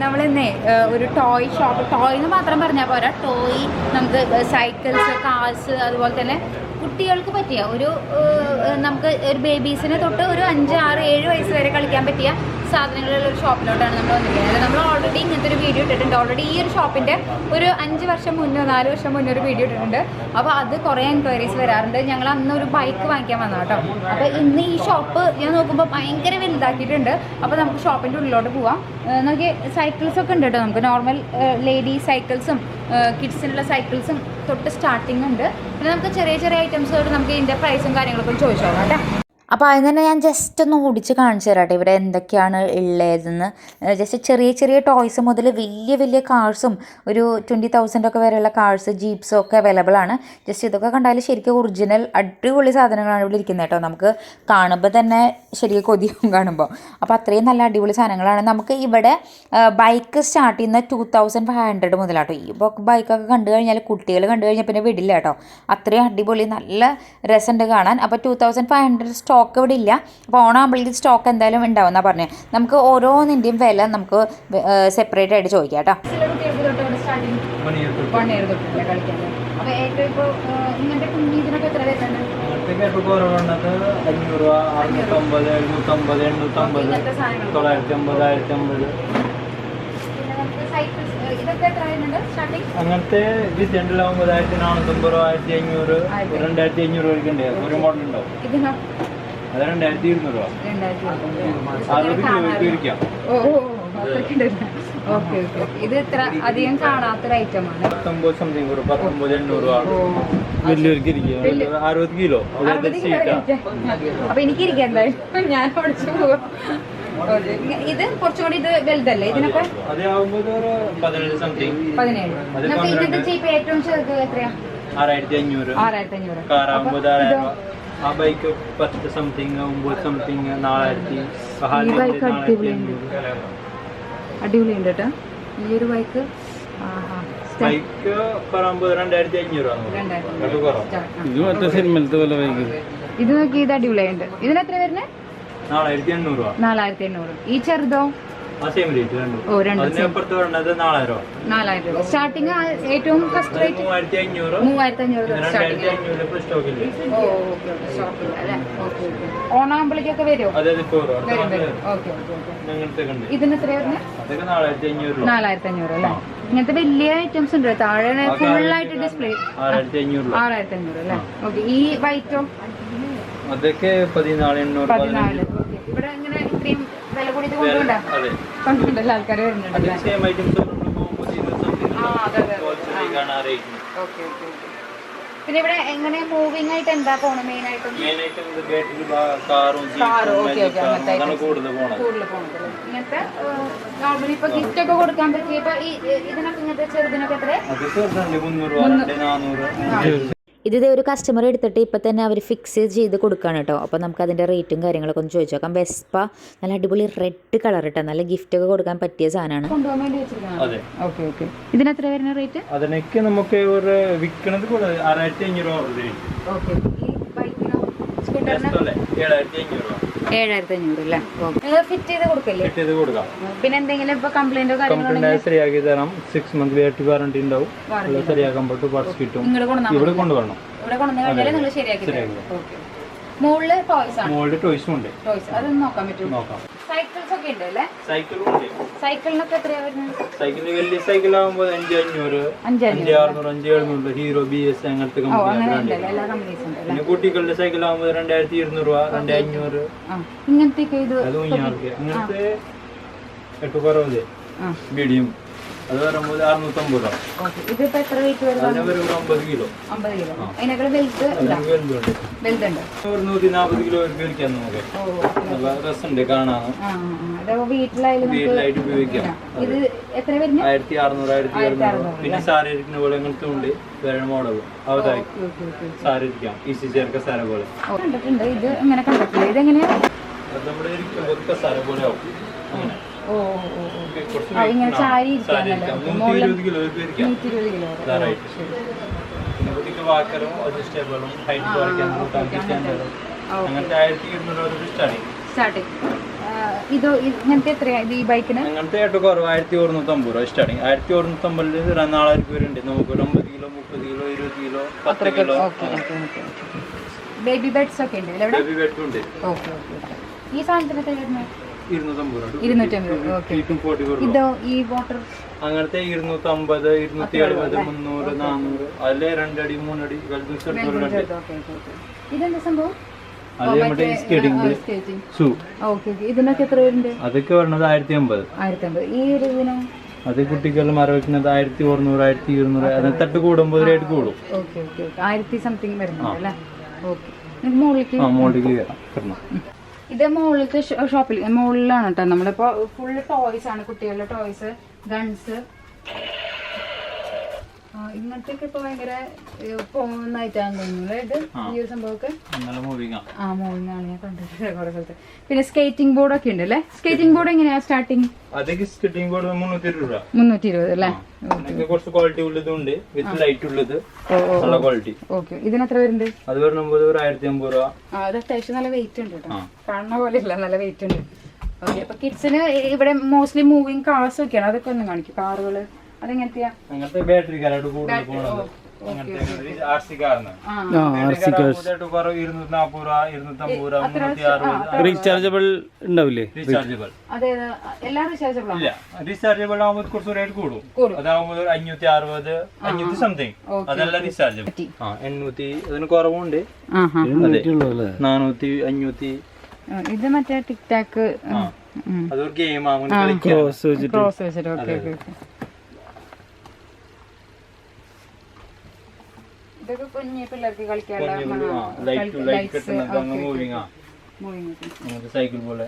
നമ്മളിന്നേ ഒരു toy shop, toy എന്ന് മാത്രം പറഞ്ഞാൽ പോരാ, ടോയ് നമുക്ക് സൈക്കിൾസ്, കാർസ്, അതുപോലെ തന്നെ കുട്ടികൾക്ക് പറ്റിയ ഒരു നമുക്ക് ഒരു ബേബീസിനെ തൊട്ട് ഒരു 5, 6, 7 വയസ്സ് വരെ കളിക്കാൻ പറ്റിയ സാധനങ്ങളുള്ള ഒരു ഷോപ്പിലോട്ടാണ് നമ്മൾ വന്നിരിക്കുന്നത്. നമ്മൾ ഓൾറെഡി ഇങ്ങനത്തെ ഒരു വീഡിയോ ഇട്ടിട്ടുണ്ട്. ഓൾറെഡി ഈ ഒരു ഷോപ്പിൻ്റെ ഒരു 5 വർഷം മുന്നേ 4 വർഷം മുന്നേ ഒരു വീഡിയോ ഇട്ടിട്ടുണ്ട്. അപ്പോൾ അത് കുറേ എൻക്വയറീസ് വരാറുണ്ട്. ഞങ്ങൾ അന്ന് ഒരു ബൈക്ക് വാങ്ങിക്കാൻ വന്നു കേട്ടോ. അപ്പോൾ ഇന്ന് ഈ ഷോപ്പ് ഞാൻ നോക്കുമ്പോൾ ഭയങ്കര വലുതാക്കിയിട്ടുണ്ട്. അപ്പോൾ നമുക്ക് ഷോപ്പിൻ്റെ ഉള്ളിലോട്ട് പോവാം. നോക്കി സൈക്കിൾസൊക്കെ ഉണ്ട് കേട്ടോ. നമുക്ക് നോർമൽ ലേഡീസ് സൈക്കിൾസും കിഡ്സിനുള്ള സൈക്കിൾസും തൊട്ട് സ്റ്റാർട്ടിങ് ഉണ്ട്. പിന്നെ നമുക്ക് ചെറിയ ചെറിയ ഐറ്റംസ് തൊട്ട് നമുക്ക് ഇതിൻ്റെ പ്രൈസും കാര്യങ്ങളൊക്കെ ചോദിച്ചോളാം കേട്ടോ. അപ്പോൾ അതിന് തന്നെ ഞാൻ ജസ്റ്റ് ഒന്ന് ഓടിച്ച് കാണിച്ചു തരാട്ടെ ഇവിടെ എന്തൊക്കെയാണ് ഉള്ളതെന്ന്. ജസ്റ്റ് ചെറിയ ചെറിയ ടോയ്സ് മുതൽ വലിയ വലിയ കാർസും ഒരു 20,000 ഒക്കെ വരെയുള്ള കാർസ്, ജീപ്സും ഒക്കെ അവൈലബിൾ ആണ്. ജസ്റ്റ് ഇതൊക്കെ കണ്ടാൽ ശരിക്കും ഒറിജിനൽ അടിപൊളി സാധനങ്ങളാണ് ഇവിടെ ഇരിക്കുന്നത് കേട്ടോ. നമുക്ക് കാണുമ്പോൾ തന്നെ ശരിക്കും കൊതിയും കാണുമ്പോൾ. അപ്പോൾ അത്രയും നല്ല അടിപൊളി സാധനങ്ങളാണ്. നമുക്ക് ഇവിടെ ബൈക്ക് സ്റ്റാർട്ട് ചെയ്യുന്ന 2,500 മുതലാട്ടോ. ഈ ബൈക്കൊക്കെ കണ്ടു കഴിഞ്ഞാൽ കുട്ടികൾ കണ്ടു കഴിഞ്ഞാൽ പിന്നെ വിടില്ല കേട്ടോ. അത്രയും അടിപൊളി നല്ല രസമുണ്ട് കാണാൻ. അപ്പോൾ 2,500 സ്റ്റോക്ക് ഇവിടെ ഇല്ല. അപ്പോൾ ഓണാകുമ്പോഴേക്കും സ്റ്റോക്ക് എന്തായാലും ഉണ്ടാവുമെന്നാണ് പറഞ്ഞത്. നമുക്ക് ഓരോന്നിൻ്റെയും വില നമുക്ക് സെപ്പറേറ്റ് ആയിട്ട് ചോദിക്കാം കേട്ടോ. അങ്ങനത്തെ 9,450, 1,500, 2,500 വരെയുണ്ട്. ഒരു മോഡൽ ഉണ്ടാവും. അത് 2,200 രൂപ. 60 കിലോ ഇരിക്കാം. ഇത് ഇത്ര അധികം കാണാത്തൊരു ഐറ്റമാണ്. 19 സംതിങ് രൂപ, 19,800 രൂപ. വലിയവർക്ക് ഇരിക്കുക 60 കിലോ. അപ്പൊ എനിക്ക് ഇരിക്കാം എന്തായാലും, ഞാൻ പഠിച്ചു പോവാം. ഇത് കുറച്ചുകൂടി ഇത് വലുതല്ലേ ഇതിനൊക്കെ? 17 സംതിങ്. 17. നമുക്ക് ഇതിന്റെ ചീപ്പ് ഏറ്റവും ചെറുത് എത്രയാ? 6,500. 6,500. കാറാകുമ്പോൾ 6,000. ആ ബൈക്ക് 10 സംതിങ്, 9 സംതിങ്, 4,000. അടിപൊളിയുണ്ട് കേട്ടോ ഈ ഒരു ബൈക്ക്. ബൈക്ക് പറയുമ്പോൾ 2,500 ഇത് നോക്കി, ഇത് അടിപൊളിയുണ്ട്. ഇതിനെത്ര വരുന്നത്? 4,800 രൂപ. 4,800. ഈ ചെറുതോ? സ്റ്റാർട്ടിങ് ഏറ്റവും ഫസ്റ്റ് റേറ്റ് 3,500. ഓണാകുമ്പോഴേക്കൊക്കെ വരുമോ? ഇതിന് എത്രയാ വരുന്നത്? 4,500 അല്ലേ? ഇങ്ങനത്തെ വലിയ ഐറ്റംസ് ഉണ്ട്. താഴെ ഫുള്ളായിട്ട് ഡിസ്പ്ലേ 6,500 അല്ലേ? ഓക്കെ. ഈ വൈറ്റോ? അതൊക്കെ 14,800. ഇവിടെ ഇങ്ങനെ ഇത്രയും വില കൂടി കൊണ്ടുണ്ടല്ലോ ആൾക്കാർ വരുന്നുണ്ട്. പിന്നെ ഇവിടെ എങ്ങനെ മൂവിംഗ് ആയിട്ട് എന്താ പോണം? മെയിൻ ആയിട്ടും കൂടുതൽ പോണത് ഇങ്ങനത്തെ നോർമലി ഇപ്പൊ ഗിഫ്റ്റ് ഒക്കെ കൊടുക്കാൻ പറ്റിയ ഇപ്പൊ ഇതിനൊക്കെ ഇങ്ങനത്തെ ചെറുതിനൊക്കെ എത്ര? ഇത് ഒരു കസ്റ്റമർ എടുത്തിട്ട് ഇപ്പം തന്നെ അവർ ഫിക്സ് ചെയ്ത് കൊടുക്കുകയാണ് കേട്ടോ. അപ്പോൾ നമുക്ക് അതിൻ്റെ റേറ്റും കാര്യങ്ങളൊക്കെ ഒന്ന് ചോദിച്ചു നോക്കാം. വെസ്പ നല്ല അടിപൊളി റെഡ് കളർ കേട്ടോ, നല്ല ഗിഫ്റ്റ് ഒക്കെ കൊടുക്കാൻ പറ്റിയ സാധനമാണ്. ഇതിനെത്ര വരുന്ന റേറ്റ്? അതിനൊക്കെ നമുക്ക് ഒരു വിൽക്കണത് 6,500 7,500 അല്ലേ? ഫിറ്റ് ചെയ്ത് കൊടുക്കല്ലേ? പിന്നെ എന്തെങ്കിലും ഇപ്പൊ കംപ്ലൈന്റോ കാര്യങ്ങളോ ശരിയാക്കി തരാം. 6 മന്ത് വാറണ്ടി ഉണ്ടാവും. ശരിയാക്കാൻ പറ്റും. പാർട്സ് കിട്ടും. ഇവിടെ കൊണ്ടുവരണം. ഇവിടെ കൊണ്ടുവന്നാൽ നിങ്ങൾ ശരിയാക്കി തരാം. മുകളില് ടോയ്സും ഉണ്ട്. അതൊന്നും നോക്കാൻ പറ്റും. നോക്കാം. സൈക്കിൾസ് ഒക്കെ ഉണ്ട് അല്ലേ? സൈക്കിളിനൊക്കെ എത്രയാ വരുന്നത്? സൈക്കിളിന് വലിയ സൈക്കിൾ ആകുമ്പോൾ 5,500, 5,600, 5,700, ഹീറോ, BS അങ്ങനത്തെ കമ്പനി. പിന്നെ കുട്ടികളുടെ സൈക്കിൾ ആകുമ്പോൾ 2,200 രൂപ, 2,500. ഇങ്ങനത്തെ അത് ഇങ്ങനത്തെ 8 മീഡിയം അത് വരുമ്പോൾ 650 രൂപ. ഇതിപ്പോ എത്ര വെയിറ്റ് വരുന്നത്? 50 കിലോ. 50 കിലോ. അതിനേക്കാൾ വലുതുണ്ട്. 140 കിലോ ഉപയോഗിക്കാം നമുക്ക്. നല്ല രസമുണ്ട് കാണാൻ. വീട്ടിലായിട്ട് ഉപയോഗിക്കാം. ഇത് എത്ര വരുന്നത്? 1,600, 1,700. പിന്നെ സാരി ഇരിക്കുന്ന പോലെ അങ്ങനത്തെ ഉണ്ട് വേറെ മോഡൽ. അവതായി സാരി ഇരിക്കാം. ഈസി ചേർക്ക സാര പോലെ കണ്ടിട്ടുണ്ട്. ഇത് എങ്ങനെ കണ്ടിട്ടില്ല? ഇതെങ്ങനെയാ? അത് നമ്മുടെ ഇരിക്കുമ്പോൾ സാര പോലെ ആവും. അങ്ങനെ ഇങ്ങനെ ചാരി 120 കിലോ ഉപയോഗിക്കാം. പിന്നെ വാക്കറും അഡ്ജസ്റ്റബിളും ഹൈറ്റ് കുറയ്ക്കാൻ അങ്ങനത്തെ 1,200 സ്റ്റാർട്ടിങ്. ഇതോ ഇങ്ങനത്തെ എത്രയാ ഇത് ഈ ബൈക്കിന്? അങ്ങനത്തെ ഏറ്റവും കുറവ് 1150 രൂപ സ്റ്റാർട്ടിങ്. 1150 4000 പേരുണ്ട്. നമുക്ക് 50 kilo 30 kilo 20 kilo 10 kilo. Baby beds ഒക്കെ ഉണ്ട് ബേബി ബെഡ് ഉണ്ട്. Okay okay. ഈ സാധനത്തിന് എത്ര വരുന്നത്? 250 രൂപ. 250. ഓക്കെ. ഇതോ ഈ വാട്ടർ അങ്ങനത്തെ 250 270 300 400 അതിലെ 2 അടി 3 അടി ഇതെന്താ സംഭവം? അത് നമ്മുടെ സ്കേറ്റിംഗ് ഷൂ. ഓക്കെ. ഇതിനൊക്കെ എത്ര വരുന്നുണ്ട്? അതൊക്കെ വരുന്നത് 1050. ഈ ഒരു ഇതിനോ? അത് കുട്ടികൾ മരം വെക്കുന്നത് 1400 1200. അതിന് തട്ട് കൂടുമ്പോൾ റേറ്റ് കൂടും. Okay okay okay. 1000 സംതിങ് വരുന്നുണ്ട് അല്ലേ? ഓക്കെ. മുകളിലേക്ക് കയറണം. ഇത് മുകളിലത്തെ ഷോപ്പിൽ മുകളിലാണ് കേട്ടോ. നമ്മളിപ്പോ ഫുള്ള് ടോയ്സ് ആണ്, കുട്ടികളുടെ ടോയ്സ്, ഗൺസ്, ഇങ്ങനത്തെ ഒക്കെ ഇപ്പൊ ഭയങ്കര പോകുന്നതായിട്ടാണ് തോന്നുന്നത്. ഇത് ഈ ഒരു സംഭവമൊക്കെ മൂവിങ് ആണ് ഞാൻ കണ്ടിട്ടുണ്ട് കുറെ സ്ഥലത്ത്. പിന്നെ സ്കേറ്റിംഗ് ബോർഡ് ഒക്കെ ഉണ്ട് അല്ലേ? സ്കേറ്റിംഗ് ബോർഡ് എങ്ങനെയാ സ്റ്റാർട്ടിങ്? സ്കേറ്റിംഗ് ബോർഡ് 320 അല്ലേ? കുറച്ച് ക്വാളിറ്റി ഉള്ളതുണ്ട്, വിത്ത് ലൈറ്റ് ഉള്ളത്, നല്ല ക്വാളിറ്റി. ഓക്കെ. ഇതിനെത്ര വരുന്നുണ്ട്? അത് വരുമ്പോൾ 1050 രൂപ. അത് അത്യാവശ്യം നല്ല വെയിറ്റ് ഉണ്ട് കേട്ടോ, കാണുന്ന പോലെ ഇല്ല, നല്ല വെയിറ്റ് ഉണ്ട്. ഓക്കെ. അപ്പൊ കിഡ്സിന് ഇവിടെ മോസ്റ്റ്ലി മൂവിങ് കാർസ് ഒക്കെയാണ്, അതൊക്കെ ഒന്ന് കാണിക്കും. കാറുകള് അതെങ്ങനത്തെയാ? അങ്ങനത്തെ ബാറ്ററി കാറായിട്ട് കൂടുതൽ പോകുന്നത്. റീചാർജബിൾ ഉണ്ടാവില്ലേ? റീചാർജബിൾ റീചാർജബിൾ ആകുമ്പോൾ കുറച്ച് റേറ്റ് കൂടും. അതാകുമ്പോൾ 560 500 സംതിങ്. അതെല്ലാം റീചാർജബിൾ. 800 അതിന് കുറവുണ്ട്. 400 500. ഇത് മറ്റേ ടിക് ടാക്ക്, അതൊരു ഗെയിം ആണ്. ഇതൊക്കെ കുഞ്ഞു പിള്ളേർക്ക് കളിക്കാനുള്ള സൈക്കിൾ പോലെ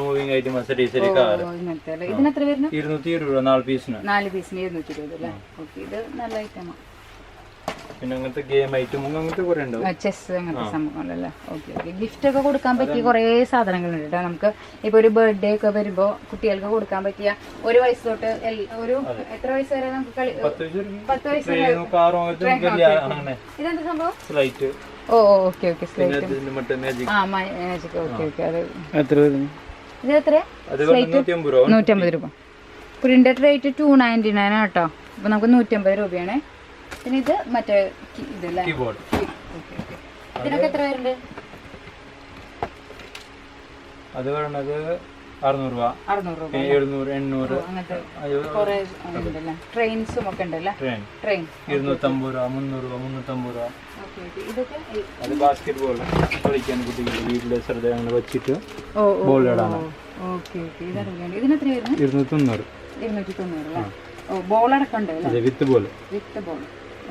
മൂവിംഗ് ആയിട്ട് മത്സരിച്ച കാർ. ഇതിനെത്ര വരുന്നത്? 220 രൂപ 4 പീസിന്. 4 പീസിന് 220 അല്ലേ? ഓക്കെ. ഇത് നല്ല ഐറ്റമാണ്. പിന്നെ അങ്ങനത്തെ ഗെയിം ഐറ്റം അങ്ങനത്തെ കുറെ ഉണ്ടാവും, ചെസ് അങ്ങനത്തെ സംഭവങ്ങളല്ലേ? Okay okay. ഗിഫ്റ്റ് ഒക്കെ കൊടുക്കാൻ പറ്റിയ കുറേ സാധനങ്ങളുണ്ട് കേട്ടോ. നമുക്ക് ഇപ്പൊ ഒരു ബർത്ത്ഡേ ഒക്കെ വരുമ്പോ കുട്ടികൾക്ക് കൊടുക്കാൻ പറ്റിയ 1 വയസ്സ് തൊട്ട് ഒരു എത്ര വയസ്സ് വരെ നമുക്ക് 10 വയസ്സ് വരെ. ഇതെന്താ സംഭവം? Slight. Oh okay okay. Magic. Okay okay. അത് ഇത് എത്ര? 150 രൂപ. പ്രിന്റഡ് റേറ്റ് 299 ആട്ടോ. അപ്പൊ നമുക്ക് 150 രൂപയാണ്. പിന്നെ ഇത് മറ്റേ ഇതല്ലേ? കീബോർഡ്. ഇതിനൊക്കെ എത്ര വരുന്നുണ്ട്? അത് വരുന്നത് 600 രൂപ 700 800 അങ്ങനത്തെ കുറെ ഉണ്ടല്ലേ? ട്രെയിൻസും ഒക്കെ ഉണ്ടല്ലേ? ട്രെയിൻ 250 രൂപ 300 രൂപ 350 രൂപ. ഇതൊക്കെ അത് ബാസ്കറ്റ് ബോൾ കളിക്കാൻ കുട്ടികൾ വീട്ടിലെ ശ്രദ്ധ വെച്ചിട്ട് ബോൾ ഇടാണ്. Okay okay. ഇതിനെത്ര വരുന്നത്? 290 അല്ലേ? ഓ, ബോൾ അടക്കമുണ്ട് അല്ലേ? With ball.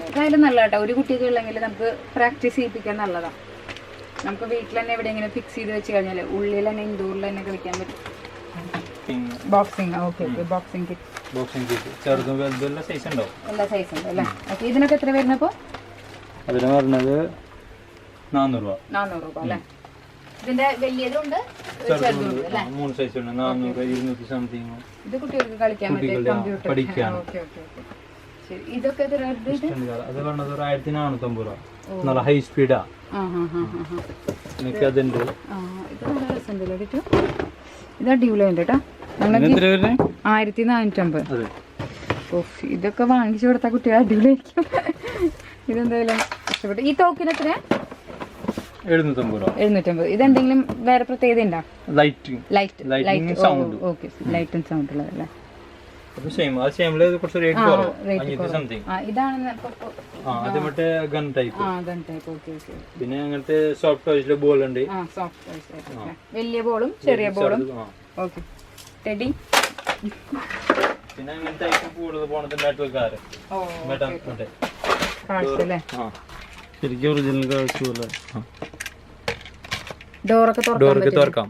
അതായാലും നല്ല കേട്ടോ. ഒരു കുട്ടിയൊക്കെ ഉള്ളെങ്കിൽ നമുക്ക് പ്രാക്ടീസ് ചെയ്യിപ്പിക്കാൻ നല്ലതാണ്. നമുക്ക് വീട്ടിൽ തന്നെ എവിടെയെങ്കിലും ഫിക്സ് ചെയ്ത് വെച്ച് കഴിഞ്ഞാൽ ഉള്ളിൽ തന്നെ ഇൻഡോറിൽ തന്നെ കളിക്കാൻ പറ്റും. Boxing. Okay okay. Boxing kit ചെറുതും വലുതും എല്ലാ സൈസ് ഉണ്ടാവും. എല്ലാ സൈസ് ഉണ്ട് അല്ലേ? ഓക്കെ. ഇതിനൊക്കെ എത്ര വരുന്നപ്പോൾ? അതിന് പറഞ്ഞത് 400 രൂപ. 400 രൂപ അല്ലേ? ഇതിന്റെ വലിയതുണ്ട്, ചെറുതുണ്ട് അല്ലേ? 3 സൈസ് ഉണ്ട്. 400 200 സംതിങ്. ഇത് കുട്ടികൾക്ക് കളിക്കാൻ പറ്റിയ കമ്പ്യൂട്ടർ. Okay okay okay. ശരി. ഇതൊക്കെ അത് പറഞ്ഞത് 1450 രൂപ. നല്ല ഹൈ സ്പീഡാ. എനിക്ക് അതുണ്ട്. ഇത് നല്ല രസമുണ്ടല്ലോ. ഇത് അടിപൊളിയുണ്ട് കേട്ടോ. 1450. ഇതൊക്കെ വാങ്ങിച്ചു കൊടുത്താൽ കുട്ടികൾ അടിപൊളിയായിരിക്കും. ഇതെന്തായാലും ഇഷ്ടപ്പെട്ടു. ഈ തോക്കിന് എത്ര? 750 രൂപ. 750. ഇതെന്തെങ്കിലും വേറെ പ്രത്യേകത ഉണ്ടോ? ലൈറ്റും സൗണ്ട്. ഓക്കെ. ലൈറ്റും സൗണ്ട് ഉള്ളതല്ലേ? പിന്നെ അങ്ങനത്തെ സോഫ്റ്റ് ടോയ്സിലെ ബോൾ ഉണ്ട്. വലിയ ബോളും ചെറിയ ബോളും. ഓക്കെ. ടെഡി. പിന്നെ അങ്ങനത്തെ കൂടുതൽ പോണത് മെറ്റൽ കാറ്. ഡോറൊക്കെ തുറക്കാം.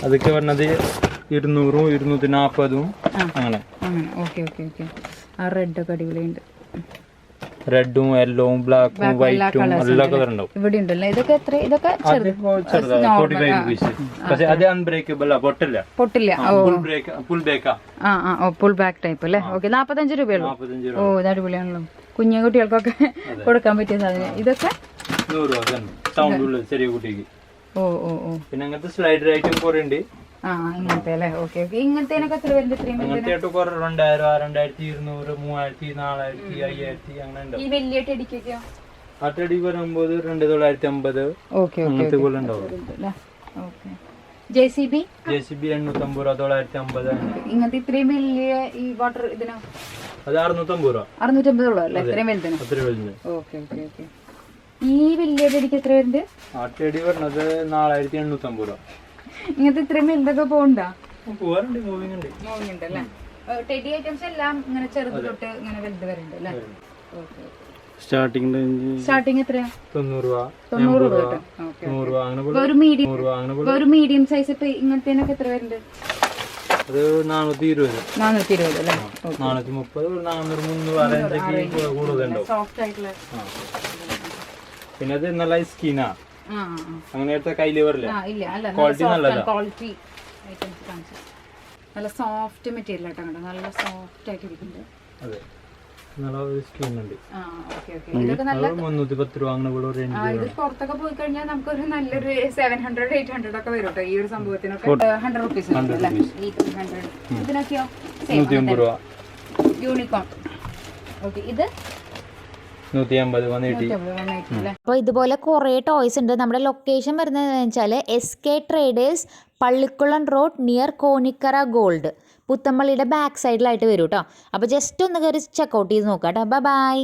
അതൊക്കെ പറഞ്ഞത് 200 240 അങ്ങനെ. Okay okay okay. ആ റെഡ് ഒക്കെ അടിപൊളിയുണ്ട്. റെഡും യെല്ലോവും ബ്ലാക്കും വൈറ്റും എല്ലാ കളർ ഉണ്ടാവും. ഇവിടെ ഉണ്ടല്ലോ. ഇതൊക്കെ എത്ര? ഇതൊക്കെ പക്ഷെ അത് അൺബ്രേക്കബിൾ പൊട്ടില്ല. ഫുൾ ബാക്ക് ടൈപ്പ് അല്ലേ? ഓക്കെ. 45 രൂപയുള്ളൂ. ഓ, ഇത് അടിപൊളിയാണല്ലോ. കുഞ്ഞു കുട്ടികൾക്കൊക്കെ കൊടുക്കാൻ പറ്റിയ സാധനം. ഇതൊക്കെ 100 രൂപ തന്നെ സൗണ്ട് ഉള്ളത് ചെറിയ കുട്ടിക്ക്. ഓ ഓ ഓ. പിന്നെ അങ്ങനത്തെ സ്ലൈഡർ ഐറ്റം കുറെ ഉണ്ട്. ആ ഇങ്ങനത്തെ അല്ലേ. Okay okay. ഇങ്ങനത്തേനൊക്കെ എത്ര വരുന്നുണ്ട്? ഇത്രയും അങ്ങനത്തെ ആയിട്ട് കുറെ 2000, 2200, 3000, 4000, 5000 അങ്ങനെ ഉണ്ട്. ഈ വലിയ ടെടിക്കൊക്കെയോ? ആ ടെടി വരുമ്പോൾ 2950 അങ്ങനത്തെ പോലെ ഉണ്ടാവും. JCB 850 രൂപ, 950. ഇങ്ങനത്തെ ഇത്രയും വലിയ ഈ വാട്ടർ ഇതിനോ? അത് 650 രൂപ. 650 ഉള്ളൂ അല്ലേ? ഇത്രയും വലുതിനോ? അത്ര വലുത്. Okay okay okay. ഈ വലിയ ടെടിക്ക് എത്ര വരുന്നുണ്ട്? ആ ടെടി വരുന്നത് 4850 രൂപ. ഇങ്ങനത്തെ ഇത്രയും വലുതൊക്കെ പോകണ്ട? പോവാറുണ്ട്, മൂവിങ് ഉണ്ട്. മൂവിങ് ഉണ്ട് അല്ലേ? ടെഡി ഐറ്റംസ് എല്ലാം ഇങ്ങനെ ചെറുത് തൊട്ട് ഇങ്ങനെ വലുത് വരുന്നുണ്ട് അല്ലേ? ഓക്കെ. സ്റ്റാർട്ടിങ് എത്രയാ? 90 രൂപ, 90 രൂപ കേട്ടോ. 100 രൂപ അങ്ങനെ പോലെ. ഒരു മീഡിയം സൈസ് ഇപ്പൊ ഇങ്ങനത്തേനൊക്കെ എത്ര വരുന്നുണ്ട്? അത് 420 420 അല്ലേ? 430, 400, 300 കൂടുതലുണ്ടാവും. സോഫ്റ്റ് ആയിട്ടുള്ള. പിന്നെ അത് നല്ല സ്കിനാ, അങ്ങനത്തെ കയ്യില് വരില്ല. ക്വാളിറ്റി നല്ലതാ. ക്വാളിറ്റി ഐറ്റംസ് കാണിച്ചു. നല്ല സോഫ്റ്റ് മെറ്റീരിയൽ ആട്ടോ കണ്ടോ, നല്ല സോഫ്റ്റ് ആയിട്ട് ഇരിക്കുന്നുണ്ട്. അതെ, നല്ല ഒരു സ്കിൻ ഉണ്ട്. ഇതൊക്കെ നല്ല 310 രൂപ അങ്ങനെ പോലെ റേഞ്ച്. ഇത് പുറത്തൊക്കെ പോയി കഴിഞ്ഞാൽ നമുക്കൊരു നല്ലൊരു 700, 800 ഒക്കെ വരും കേട്ടോ. ഈ ഒരു സംഭവത്തിനൊക്കെ 100 റുപ്പീസ്. ഇതിനൊക്കെയോ 150 രൂപ. യൂണിക്കോൺ. ഓക്കെ. ഇത് 150, 180. അപ്പോൾ ഇതുപോലെ കുറേ ടോയ്സ് ഉണ്ട്. നമ്മുടെ ലൊക്കേഷൻ വരുന്നത് വെച്ചാൽ SK Traders, Pallikkulam Road, near Konikkara Gold, പുത്തമ്പള്ളിയുടെ ബാക്ക് സൈഡിലായിട്ട് വരും കേട്ടോ. അപ്പോൾ ജസ്റ്റ് ഒന്ന് കയറി ചെക്കൗട്ട് ചെയ്ത് നോക്കാം കേട്ടോ. ബൈ.